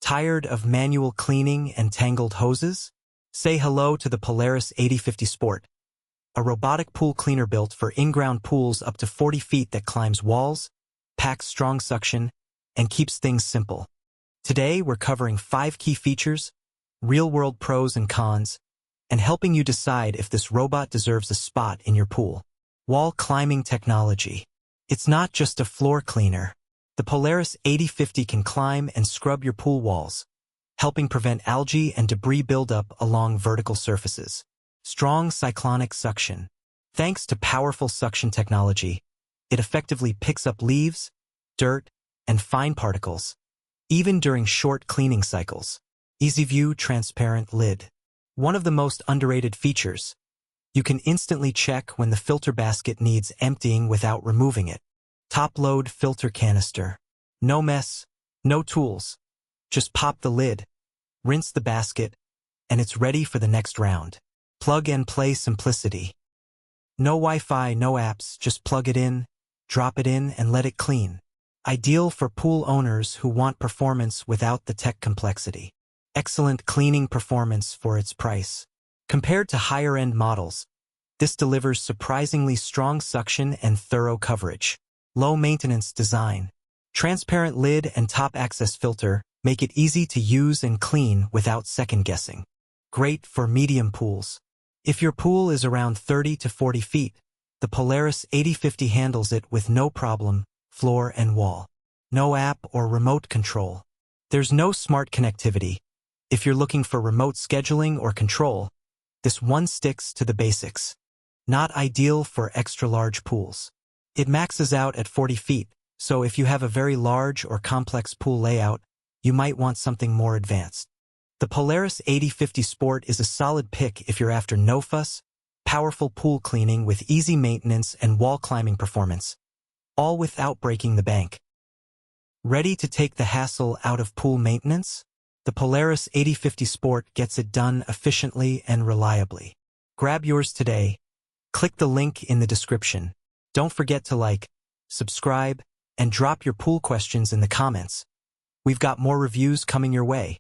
Tired of manual cleaning and tangled hoses? Say hello to the Polaris 8050 Sport, a robotic pool cleaner built for in-ground pools up to 40 feet that climbs walls, packs strong suction, and keeps things simple. Today, we're covering 5 key features, real-world pros and cons, and helping you decide if this robot deserves a spot in your pool. Wall climbing technology. It's not just a floor cleaner. The Polaris 8050 can climb and scrub your pool walls, helping prevent algae and debris buildup along vertical surfaces. Strong cyclonic suction. Thanks to powerful suction technology, it effectively picks up leaves, dirt, and fine particles, even during short cleaning cycles. Easy view transparent lid. One of the most underrated features. You can instantly check when the filter basket needs emptying without removing it. Top-load filter canister. No mess, no tools. Just pop the lid, rinse the basket, and it's ready for the next round. Plug-and-play simplicity. No Wi-Fi, no apps, just plug it in, drop it in, and let it clean. Ideal for pool owners who want performance without the tech complexity. Excellent cleaning performance for its price. Compared to higher-end models, this delivers surprisingly strong suction and thorough coverage. Low-maintenance design. Transparent lid and top access filter make it easy to use and clean without second-guessing. Great for medium pools. If your pool is around 30 to 40 feet, the Polaris 8050 handles it with no problem, floor and wall. No app or remote control. There's no smart connectivity. If you're looking for remote scheduling or control, this one sticks to the basics. Not ideal for extra-large pools. It maxes out at 40 feet, so if you have a very large or complex pool layout, you might want something more advanced. The Polaris 8050 Sport is a solid pick if you're after no-fuss, powerful pool cleaning with easy maintenance and wall climbing performance, all without breaking the bank. Ready to take the hassle out of pool maintenance? The Polaris 8050 Sport gets it done efficiently and reliably. Grab yours today. Click the link in the description. Don't forget to like, subscribe, and drop your pool questions in the comments. We've got more reviews coming your way.